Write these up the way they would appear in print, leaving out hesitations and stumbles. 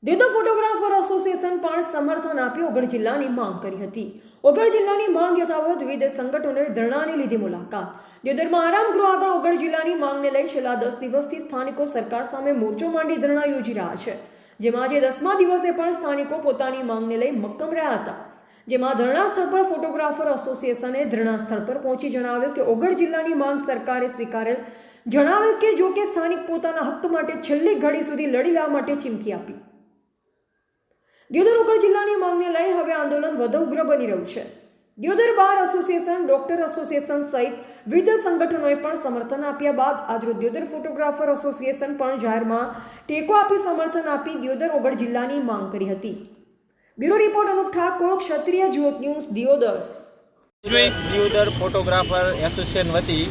Deodar photographer association પણ સમર્થન આપી ઓગળ જિલ્લાની માંગ કરી હતી। ઓગળ જિલ્લાની માંગ યથાવત વિવિધ સંગઠનોએ ધરણાની લીધી મુલાકાત। દિયોદરમાં આરામ ગૃહ આગળ ઓગળ જિલ્લાની માંગને લઈ છેલ્લા 10 દિવસથી સ્થાનિકો સરકાર સામે મોરચો માંડી ધરણા યોજી રહ્યા છે, જેમાં આજે 10મા દિવસે પણ સ્થાનિકો પોતાની માંગને લઈ મક્કમ રહ્યા હતા। જેમાં ધરણા સ્થળ પર ફોટોગ્રાફર એસોસિએશને ધરણા સ્થળ પર પહોંચી જણાવ્યું કે ઓગળ જિલ્લાની માંગ સરકારે સ્વીકારેલ, જણાવેલ કે જો કે સ્થાનિક પોતાના હક માટે છેલ્લી ઘડી સુધી લડી લેવા માટે ચીમકી આપી। દિયોદર ઓગળ જિલ્લાની માંગને લઈ હવે આંદોલન વધુ ઉગ્ર બની રહ્યું છે। Deodar bar association, doctor association સહિત વિવિધ સંગઠનોએ પણ સમર્થન આપ્યા બાદ આજરોજ દિયોદર ફોટોગ્રાફર એસોસિએશન પણ જાહેરમાં ટેકો આપી સમર્થન આપી દિયોદર ઓગળ જિલ્લાની માંગ કરી હતી। બ્યુરો રિપોર્ટ અનુપ ઠાકોર, ક્ષત્રિય જ્યોત news, Deodar. Deodar photographer association વતી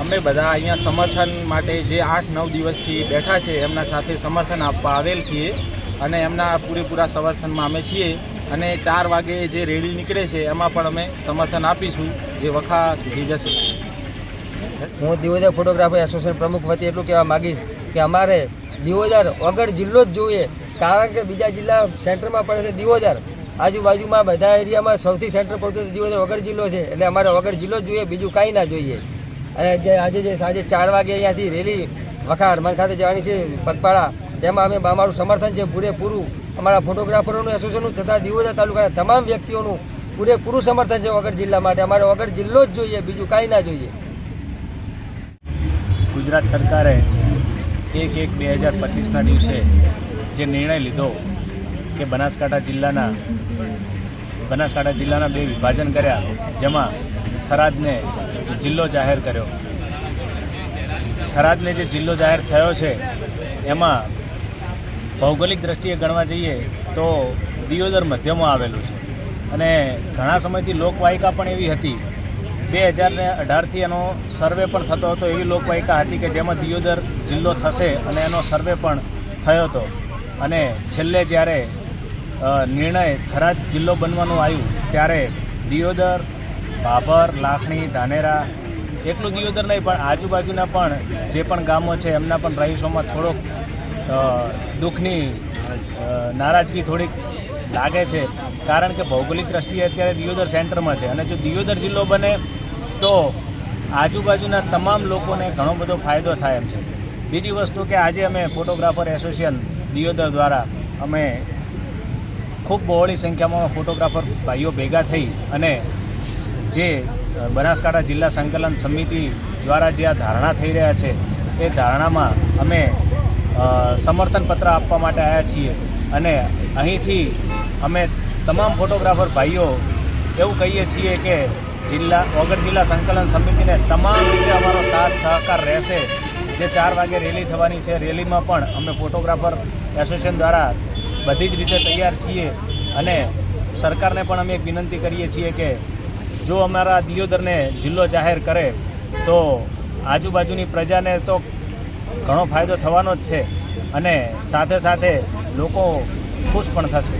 અમે બધા અહીંયા સમર્થન માટે જે 8-9 દિવસથી બેઠા છે એમના સાથે સમર્થન આપવા આવેલ છીએ અને એમના પૂરેપૂરા સમર્થનમાં અમે છીએ અને 4 વાગે જે રેલી નીકળે છે એમાં પણ અમે સમર્થન આપીશું, જે વખા સુધી જશે। હું દિયોદર ફોટોગ્રાફર એસોસિએશન પ્રમુખ વતી એટલું કહેવા માગીશ કે અમારે દિયોદર ઓગળ જિલ્લો જ જોઈએ, કારણ કે બીજા જિલ્લા સેન્ટરમાં પડે છે દિયોદર, આજુબાજુમાં બધા એરિયામાં સૌથી સેન્ટર પડતું દિયોદર ઓગળ જિલ્લો છે, એટલે અમારે ઓગળ જિલ્લો જ જોઈએ, બીજું કાંઈ ના જોઈએ। અને જે આજે જે સાંજે 4 વાગે અહીંયાથી રેલી વખા હનુમાન ખાતે જવાની છે પગપાળા, તેમાં અમે અમારું સમર્થન છે પૂરેપૂરું, અમારા ફોટોગ્રાફરોનું એસોસિએશનનું તથા દિયોદર તાલુકાના તમામ વ્યક્તિઓનું પૂરેપૂરું સમર્થન છે ઓગળ જિલ્લા માટે। અમારે ઓગળ જિલ્લો જ જોઈએ, બીજું કાંઈ ના જોઈએ। ગુજરાત સરકારે 1/1/2025ના દિવસે જે નિર્ણય લીધો કે બનાસકાંઠા જિલ્લાના 2 વિભાજન કર્યા, જેમાં થરાદને જિલ્લો જાહેર કર્યો। થરાદને જે જિલ્લો જાહેર થયો છે એમાં ભૌગોલિક દ્રષ્ટિએ ગણવા જઈએ તો દિયોદર મધ્યમાં આવેલું છે અને ઘણા સમયથી લોકવાયકા પણ એવી હતી, 2018થી એનો સર્વે પણ થતો હતો, એવી લોકવાયકા હતી કે જેમાં દિયોદર જિલ્લો થશે અને એનો સર્વે પણ થયો હતો। અને છેલ્લે જ્યારે નિર્ણય થરાદ જિલ્લો બનવાનું આવ્યું ત્યારે દિયોદર, ભાભર, લાખણી, ધાનેરા, એટલું દિયોદર નહીં પણ આજુબાજુના પણ જે પણ ગામો છે એમના પણ રહીશોમાં થોડોક દુઃખની નારાજગી થોડીક લાગે છે, કારણ કે ભૌગોલિક દ્રષ્ટિએ અત્યારે દિયોદર સેન્ટરમાં છે અને જો દિયોદર જિલ્લો બને તો આજુબાજુના તમામ લોકોને ઘણો બધો ફાયદો થાય એમ છે। બીજી વસ્તુ કે આજે અમે ફોટોગ્રાફર એસોસિએશન દિયોદર દ્વારા અમે ખૂબ બહોળી સંખ્યામાં ફોટોગ્રાફર ભાઈઓ ભેગા થઈ અને જે બનાસકાંઠા જિલ્લા સંકલન સમિતિ દ્વારા જે આ ધારણા થઈ રહ્યા છે એ ધારણામાં અમે સમર્થન પત્ર આપવા માટે આવ્યા છીએ અને અહીંથી અમે તમામ ફોટોગ્રાફર ભાઈઓ એવું કહીએ છીએ કે ઓગળ જિલ્લા સંકલન સમિતિને તમામ રીતે અમારો સાથ સહકાર રહેશે। જે 4 વાગે રેલી થવાની છે, રેલીમાં પણ અમે ફોટોગ્રાફર એસોસિએશન દ્વારા બધી જ રીતે તૈયાર છીએ અને સરકારને પણ અમે એક વિનંતી કરીએ છીએ કે જો અમારા દિયોદરને જિલ્લો જાહેર કરે તો આજુબાજુની પ્રજાને તો ઘણો ફાયદો થવાનો જ છે અને સાથે સાથે લોકો ખુશ પણ થશે।